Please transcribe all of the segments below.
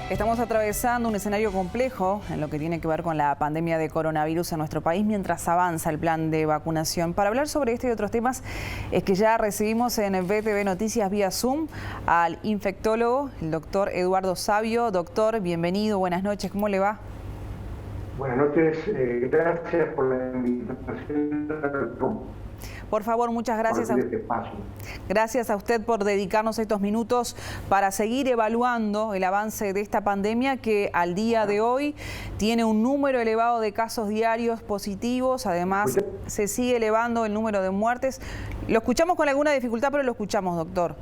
Estamos atravesando un escenario complejo en lo que tiene que ver con la pandemia de coronavirus en nuestro país mientras avanza el plan de vacunación. Para hablar sobre este y otros temas es que ya recibimos en BTV Noticias vía Zoom al infectólogo, el doctor Eduardo Savio. Doctor, bienvenido, buenas noches, ¿cómo le va? Buenas noches, gracias por la invitación. Por favor, muchas gracias. Gracias a usted por dedicarnos estos minutos para seguir evaluando el avance de esta pandemia que al día de hoy tiene un número elevado de casos diarios positivos. Además, se sigue elevando el número de muertes. Lo escuchamos con alguna dificultad, pero lo escuchamos, doctor.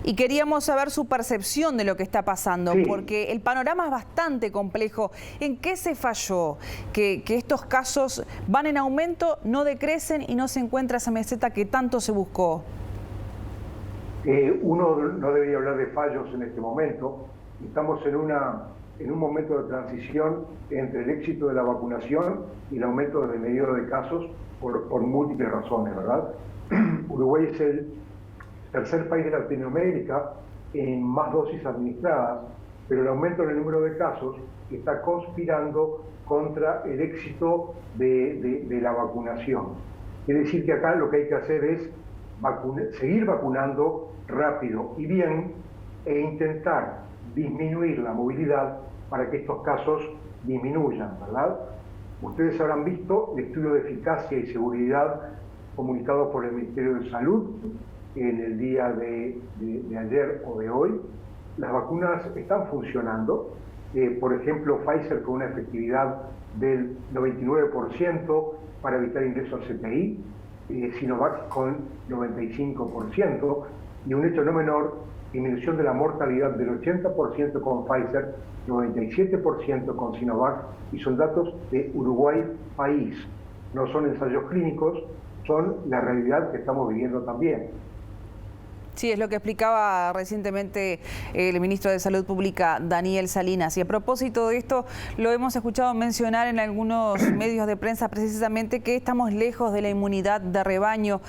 Y queríamos saber su percepción de lo que está pasando, porque el panorama es bastante complejo. ¿En qué se falló? Que estos casos van en aumento, no decrecen y no se encuentra esa meseta que tanto se buscó. Uno no debería hablar de fallos en este momento. Estamos en un momento de transición entre el éxito de la vacunación y el aumento del medidor de casos por múltiples razones, ¿verdad? Uruguay es el tercer país de Latinoamérica en más dosis administradas, pero el aumento en el número de casos está conspirando contra el éxito de la vacunación. Quiere decir que acá lo que hay que hacer es seguir vacunando rápido y bien e intentar disminuir la movilidad para que estos casos disminuyan, ¿verdad? Ustedes habrán visto el estudio de eficacia y seguridad comunicado por el Ministerio de Salud en el día de ayer o de hoy. Las vacunas están funcionando. Por ejemplo, Pfizer con una efectividad del 99% para evitar ingreso al CTI, Sinovac con 95%, y un hecho no menor, disminución de la mortalidad del 80% con Pfizer, 97% con Sinovac, y son datos de Uruguay país. No son ensayos clínicos, son la realidad que estamos viviendo también. Sí, es lo que explicaba recientemente el ministro de Salud Pública, Daniel Salinas. Y a propósito de esto, lo hemos escuchado mencionar en algunos medios de prensa precisamente que estamos lejos de la inmunidad de rebaño.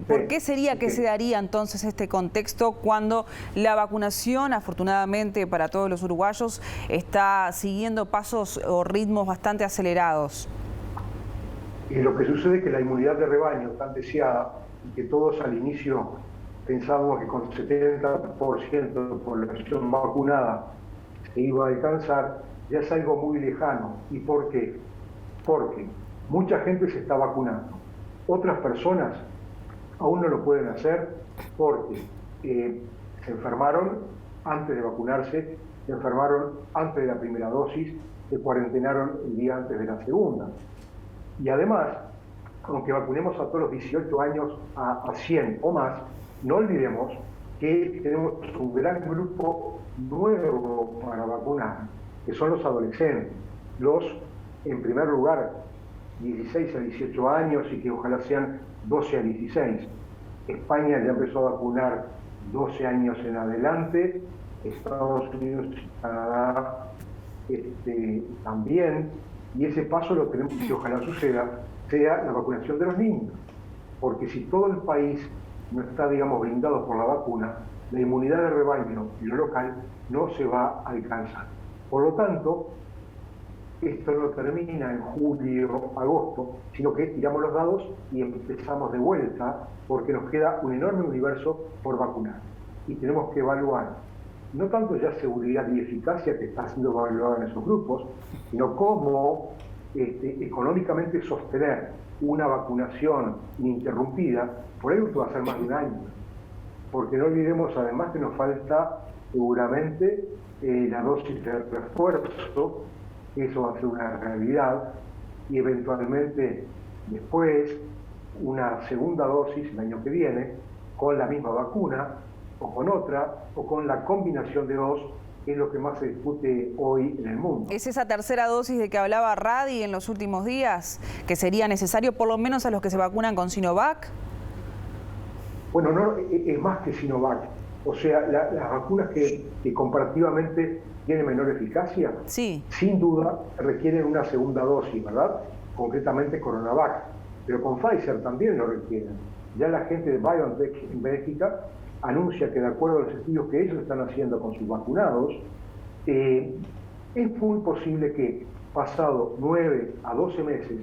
¿Por qué sería que se daría entonces este contexto cuando la vacunación, afortunadamente para todos los uruguayos, está siguiendo pasos o ritmos bastante acelerados? Lo que sucede es que la inmunidad de rebaño tan deseada, y que todos al inicio pensábamos que con 70% de población vacunada se iba a alcanzar, ya es algo muy lejano. ¿Y por qué? Porque mucha gente se está vacunando. Otras personas aún no lo pueden hacer porque se enfermaron antes de vacunarse, se enfermaron antes de la primera dosis, se cuarentenaron el día antes de la segunda. Y además, aunque vacunemos a todos los 18 años a 100 o más, no olvidemos que tenemos un gran grupo nuevo para vacunar, que son los adolescentes, en primer lugar, 16 a 18 años y que ojalá sean 12 a 16. España ya empezó a vacunar 12 años en adelante, Estados Unidos y Canadá también, y ese paso lo tenemos que ojalá suceda, sea la vacunación de los niños, porque si todo el país no está, digamos, blindado por la vacuna, la inmunidad de rebaño y lo local no se va a alcanzar. Por lo tanto, esto no termina en julio, agosto, sino que tiramos los dados y empezamos de vuelta porque nos queda un enorme universo por vacunar. Y tenemos que evaluar no tanto ya seguridad y eficacia que está siendo evaluada en esos grupos, sino cómo económicamente sostener una vacunación ininterrumpida. Por ello va a ser más de un año, porque no olvidemos además que nos falta seguramente la dosis de refuerzo, eso va a ser una realidad, y eventualmente después una segunda dosis el año que viene con la misma vacuna o con otra o con la combinación de dos, que es lo que más se discute hoy en el mundo. ¿Es esa tercera dosis de que hablaba Radi en los últimos días, que sería necesario por lo menos a los que se vacunan con Sinovac? Bueno, no, es más que Sinovac. O sea, las vacunas que comparativamente tienen menor eficacia, sí, sin duda requieren una segunda dosis, ¿verdad? Concretamente Coronavac. Pero con Pfizer también lo requieren. Ya la gente de BioNTech en Bélgica anuncia que de acuerdo a los estudios que ellos están haciendo con sus vacunados, Es muy posible que pasado 9 a 12 meses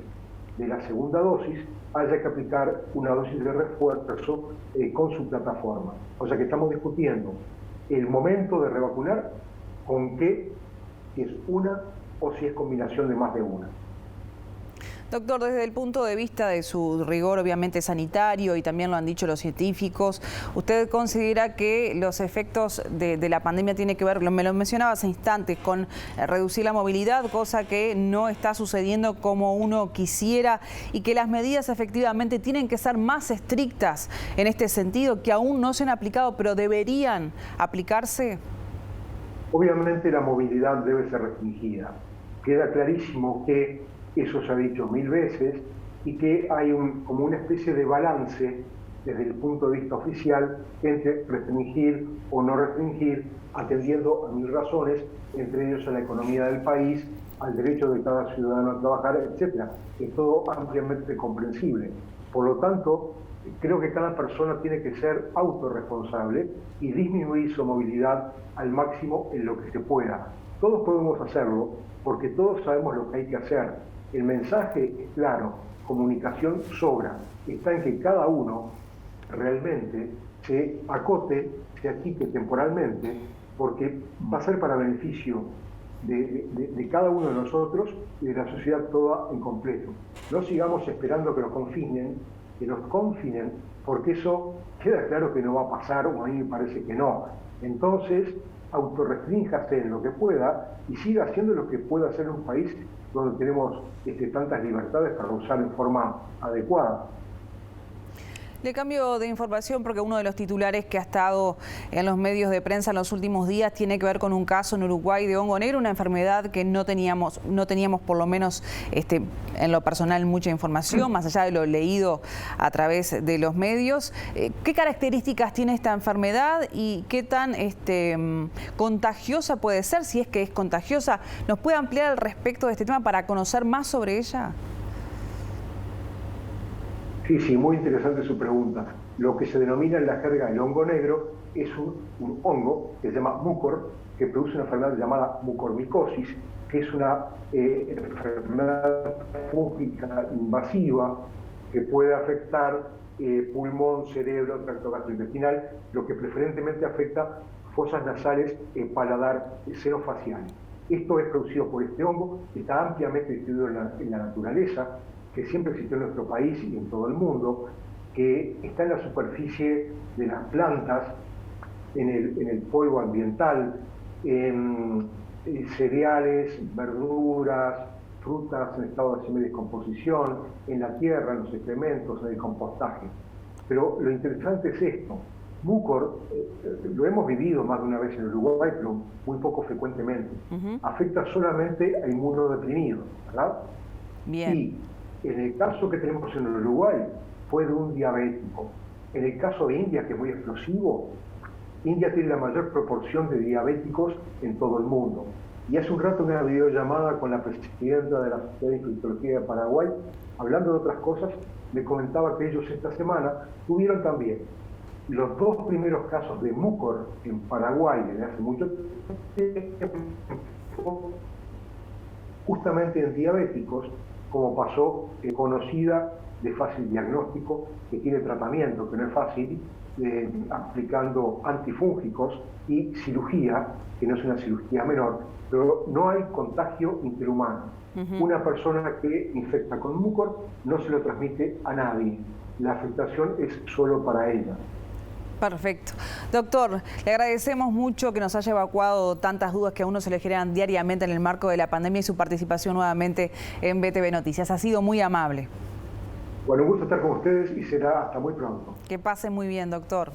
de la segunda dosis haya que aplicar una dosis de refuerzo con su plataforma. O sea que estamos discutiendo el momento de revacunar con qué, si es una o si es combinación de más de una. Doctor, desde el punto de vista de su rigor obviamente sanitario, y también lo han dicho los científicos, ¿usted considera que los efectos de la pandemia tienen que ver, me lo mencionaba hace instantes, con reducir la movilidad, cosa que no está sucediendo como uno quisiera, y que las medidas efectivamente tienen que ser más estrictas en este sentido, que aún no se han aplicado, pero deberían aplicarse? Obviamente la movilidad debe ser restringida. Queda clarísimo que eso se ha dicho 1000 veces y que hay como una especie de balance desde el punto de vista oficial entre restringir o no restringir, atendiendo a 1000 razones, entre ellos a la economía del país, al derecho de cada ciudadano a trabajar, etc. Es todo ampliamente comprensible. Por lo tanto, creo que cada persona tiene que ser autorresponsable y disminuir su movilidad al máximo en lo que se pueda. Todos podemos hacerlo porque todos sabemos lo que hay que hacer. El mensaje es claro, comunicación sobra. Está en que cada uno realmente se acote, se achique temporalmente, porque va a ser para beneficio de cada uno de nosotros y de la sociedad toda en completo. No sigamos esperando que nos confinen, porque eso queda claro que no va a pasar, o a mí me parece que no. Entonces, autorrestríngase en lo que pueda y siga haciendo lo que pueda hacer un país donde tenemos tantas libertades para usar en forma adecuada. Le cambio de información porque uno de los titulares que ha estado en los medios de prensa en los últimos días tiene que ver con un caso en Uruguay de hongo negro, una enfermedad que no teníamos por lo menos en lo personal mucha información, más allá de lo leído a través de los medios. ¿Qué características tiene esta enfermedad y qué tan contagiosa puede ser, si es que es contagiosa? ¿Nos puede ampliar al respecto de este tema para conocer más sobre ella? Sí, muy interesante su pregunta. Lo que se denomina en la jerga el hongo negro es un hongo que se llama mucor, que produce una enfermedad llamada mucormicosis, que es una enfermedad fúngica invasiva que puede afectar pulmón, cerebro, tracto gastrointestinal, lo que preferentemente afecta fosas nasales, paladar, seno facial. Esto es producido por este hongo, que está ampliamente distribuido en la naturaleza, que siempre existió en nuestro país y en todo el mundo, que está en la superficie de las plantas, en el polvo ambiental, en cereales, verduras, frutas en estado de semidescomposición, en la tierra, en los excrementos, en el compostaje. Pero lo interesante es esto. Mucor, lo hemos vivido más de una vez en Uruguay, pero muy poco frecuentemente. Afecta solamente a inmunodeprimidos, ¿verdad? Bien. Y en el caso que tenemos en Uruguay fue de un diabético. En el caso de India, que es muy explosivo, India tiene la mayor proporción de diabéticos en todo el mundo. Y hace un rato en una videollamada con la presidenta de la Sociedad de Infectología de Paraguay, hablando de otras cosas, me comentaba que ellos esta semana tuvieron también los 2 primeros casos de mucor en Paraguay desde hace mucho tiempo, justamente en diabéticos, como pasó conocida de fácil diagnóstico, que tiene tratamiento, que no es fácil, aplicando antifúngicos y cirugía, que no es una cirugía menor, pero no hay contagio interhumano. Una persona que infecta con mucor no se lo transmite a nadie. La afectación es solo para ella. Perfecto. Doctor, le agradecemos mucho que nos haya evacuado tantas dudas que a uno se le generan diariamente en el marco de la pandemia y su participación nuevamente en BTV Noticias. Ha sido muy amable. Bueno, un gusto estar con ustedes y será hasta muy pronto. Que pase muy bien, doctor.